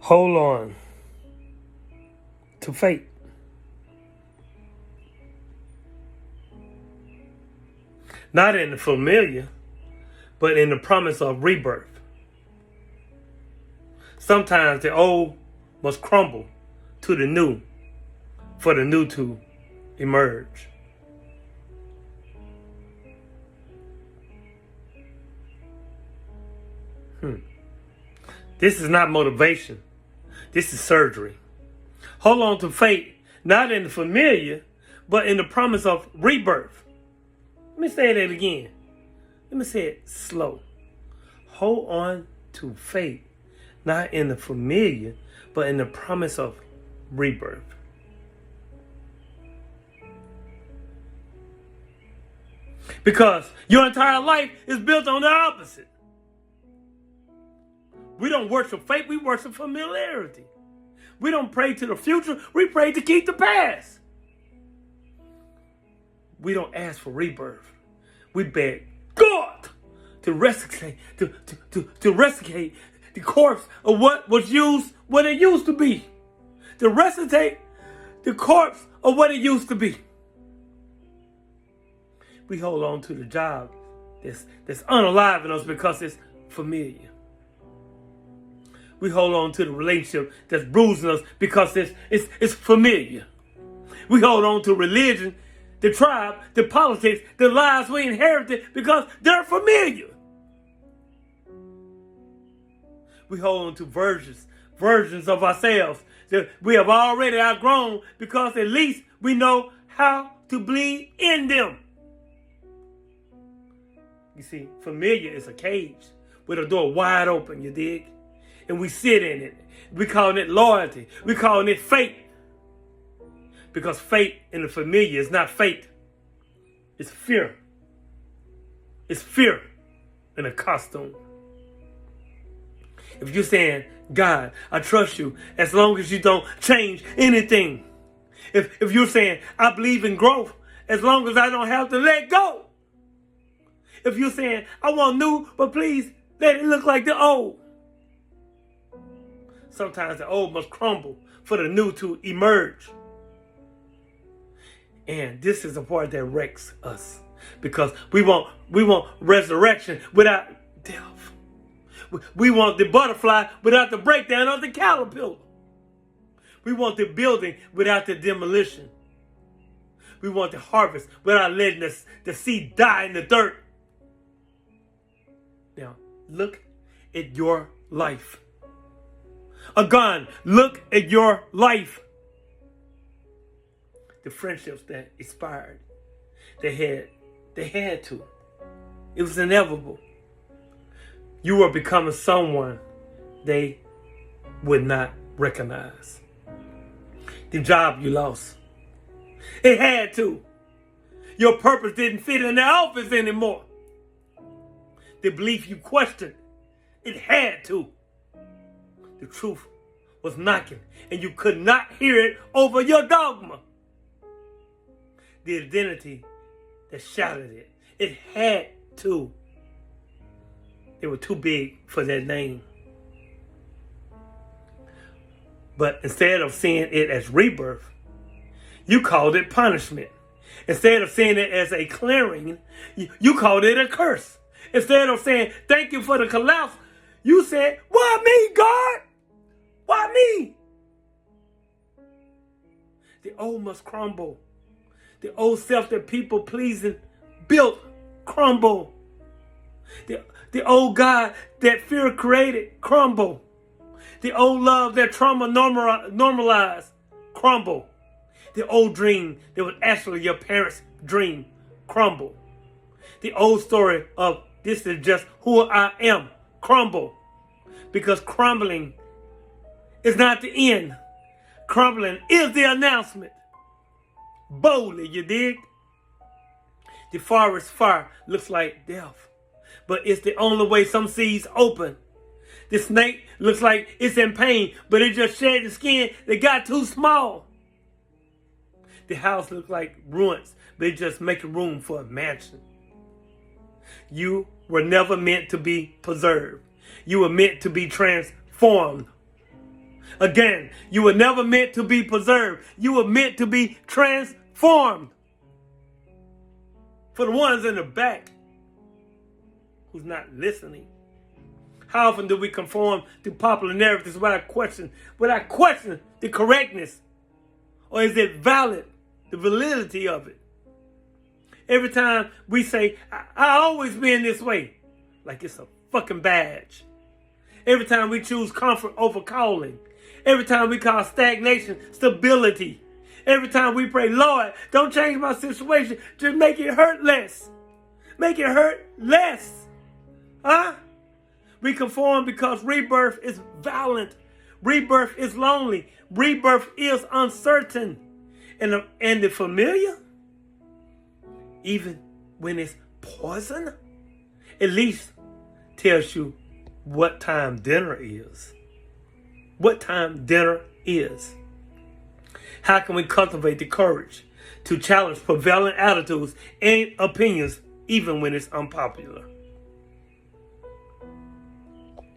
Hold on to faith. Not in the familiar, but in the promise of rebirth. Sometimes the old must crumble to the new for the new to emerge. This is not motivation. This is surgery. Hold on to faith, not in the familiar, but in the promise of rebirth. Let me say that again. Let me say it slow. Hold on to faith, not in the familiar, but in the promise of rebirth. Because your entire life is built on the opposite. We don't worship faith, we worship familiarity. We don't pray to the future, we pray to keep the past. We don't ask for rebirth. We beg God to resuscitate, to resuscitate the corpse of what was used, what it used to be. To resuscitate the corpse of what it used to be. We hold on to the job that's unalive in us because it's familiar. We hold on to the relationship that's bruising us because it's familiar. We hold on to religion, the tribe, the politics, the lies we inherited because they're familiar. We hold on to versions of ourselves that we have already outgrown because at least we know how to bleed in them. You see, familiar is a cage with a door wide open, you dig? And we sit in it. We calling it loyalty. We calling it faith. Because faith in the familiar is not faith. It's fear. It's fear in a costume. If you're saying, God, I trust you as long as you don't change anything. If you're saying, I believe in growth as long as I don't have to let go. If you're saying, I want new, but please let it look like the old. Sometimes the old must crumble for the new to emerge. And this is the part that wrecks us. Because we want resurrection without death. We want the butterfly without the breakdown of the caterpillar. We want the building without the demolition. We want the harvest without letting the seed die in the dirt. Now, look at your life. Again, look at your life. The friendships that expired, they had to. It was inevitable. You were becoming someone they would not recognize. The job you lost, it had to. Your purpose didn't fit in the office anymore. The belief you questioned, it had to. The truth was knocking, and you could not hear it over your dogma. The identity that shouted it, it had to. They were too big for that name. But instead of seeing it as rebirth, you called it punishment. Instead of seeing it as a clearing, you called it a curse. Instead of saying, thank you for the collapse, you said, why me, God? Why me? The old must crumble. The old self that people pleasing built crumble. The old God that fear created crumble. The old love that trauma normalized crumble. The old dream that was actually your parents' dream crumble. The old story of this is just who I am crumble. Because crumbling is not the end. Crumbling is the announcement. Boldly, you dig? The forest fire looks like death, but it's the only way some seeds open. The snake looks like it's in pain, but it just shed the skin that got too small. The house looks like ruins, but it just making room for a mansion. You were never meant to be preserved. You were meant to be transformed. Again, you were never meant to be preserved. You were meant to be transformed. For the ones in the back who's not listening, how often do we conform to popular narratives without question the correctness? Or is it valid, the validity of it? Every time we say, I always been this way, like it's a fucking badge. Every time we choose comfort over calling. Every time we call stagnation stability. Every time we pray, Lord, don't change my situation. Just make it hurt less. Make it hurt less. Huh? We conform because rebirth is violent. Rebirth is lonely. Rebirth is uncertain. And the familiar, even when it's poison, at least tells you what time dinner is. What time dinner is. How can we cultivate the courage to challenge prevailing attitudes and opinions even when it's unpopular?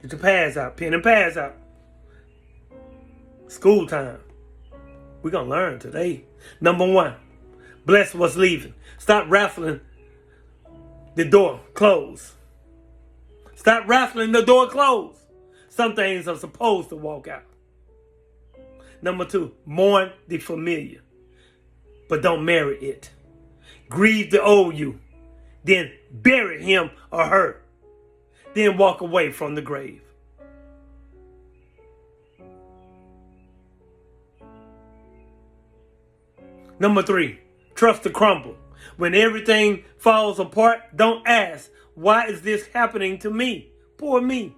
Get your pads out, pen and pads out. School time. We're going to learn today. Number 1, bless what's leaving. Stop rattling the door closed. Stop rattling the door closed. Some things are supposed to walk out. Number 2, mourn the familiar, but don't marry it. Grieve the old you, then bury him or her. Then walk away from the grave. Number 3, trust the crumble. When everything falls apart, don't ask, why is this happening to me? Poor me.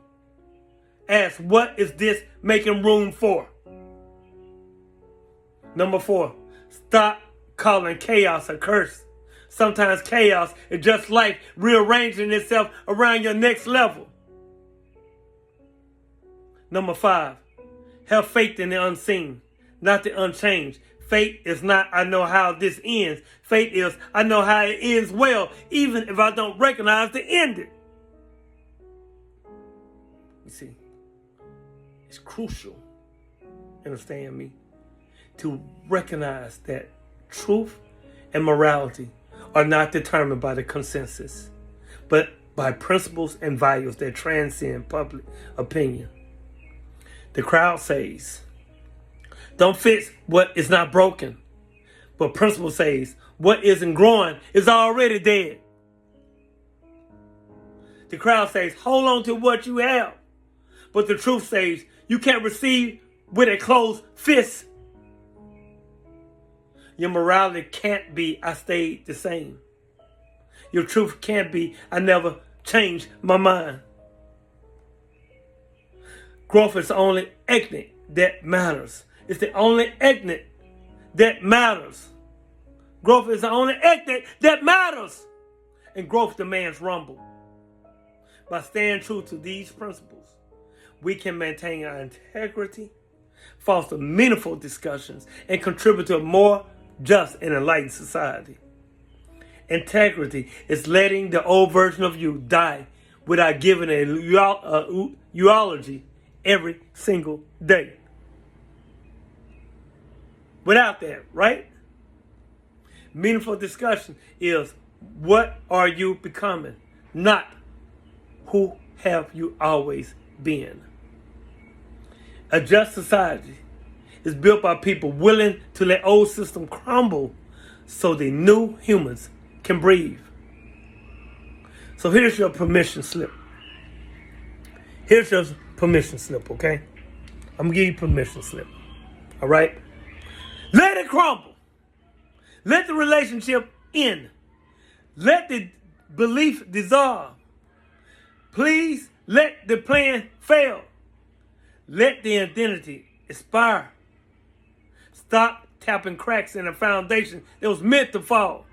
Ask, what is this making room for? Number 4, stop calling chaos a curse. Sometimes chaos is just life rearranging itself around your next level. Number 5, have faith in the unseen, not the unchanged. Faith is not, I know how this ends. Faith is, I know how it ends well, even if I don't recognize the ending. You see, it's crucial, understand me, to recognize that truth and morality are not determined by the consensus, but by principles and values that transcend public opinion. The crowd says, don't fix what is not broken. But principle says, what isn't growing is already dead. The crowd says, hold on to what you have. But the truth says, you can't receive with a closed fist. Your morality can't be, I stayed the same. Your truth can't be, I never changed my mind. Growth is the only ethnic that matters. It's the only ethnic that matters. Growth is the only ethnic that matters. And growth demands rumble. By staying true to these principles, we can maintain our integrity, foster meaningful discussions, and contribute to a more just and enlightened society. Integrity is letting the old version of you die without giving a eulogy every single day. Without that, right? Meaningful discussion is, what are you becoming? Not, who have you always been? A just society is built by people willing to let old system crumble so the new humans can breathe. So here's your permission slip. Here's your permission slip, okay? I'm going to give you permission slip. All right? Let it crumble. Let the relationship end. Let the belief dissolve. Please let the plan fail. Let the identity expire. Stop tapping cracks in a foundation that was meant to fall.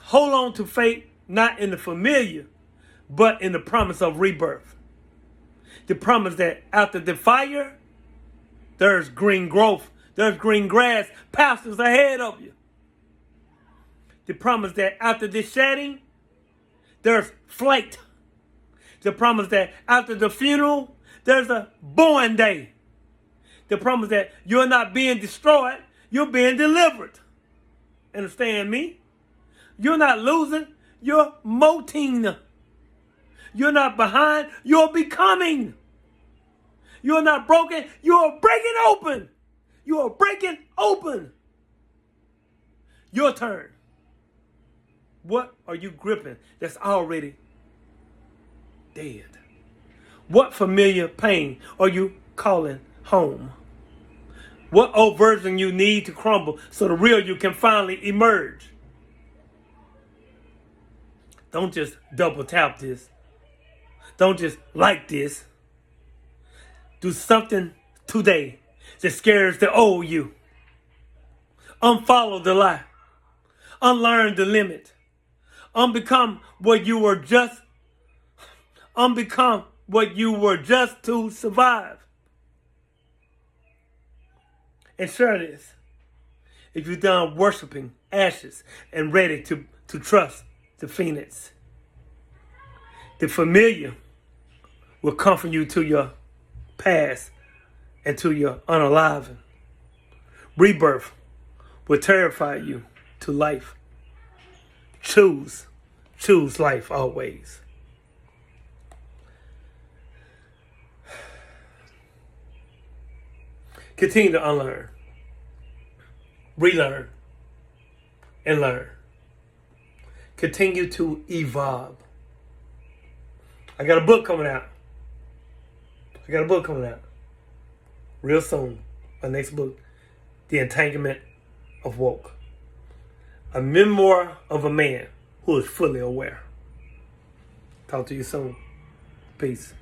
Hold on to faith, not in the familiar, but in the promise of rebirth. The promise that after the fire, there's green growth. There's green grass, pastures ahead of you. The promise that after the shedding, there's flight. The promise that after the funeral, there's a born day. The promise that you're not being destroyed, you're being delivered. Understand me? You're not losing, you're moting. You're not behind, you're becoming. You're not broken, you're breaking open. You are breaking open. Your turn. What are you gripping that's already dead? What familiar pain are you calling home? What old version you need to crumble so the real you can finally emerge? Don't just double tap this. Don't just like this. Do something today that scares the old you. Unfollow the lie. Unlearn the limit. Unbecome what you were just. Unbecome what you were just to survive. And share this. If you're done worshiping ashes and ready to trust the phoenix, the familiar will comfort you to your past and to your unaliving. Rebirth will terrify you to life. Choose life always. Continue to unlearn, relearn, and learn. Continue to evolve. I got a book coming out. Real soon. My next book, The Entanglement of Woke. A memoir of a man who is fully aware. Talk to you soon. Peace.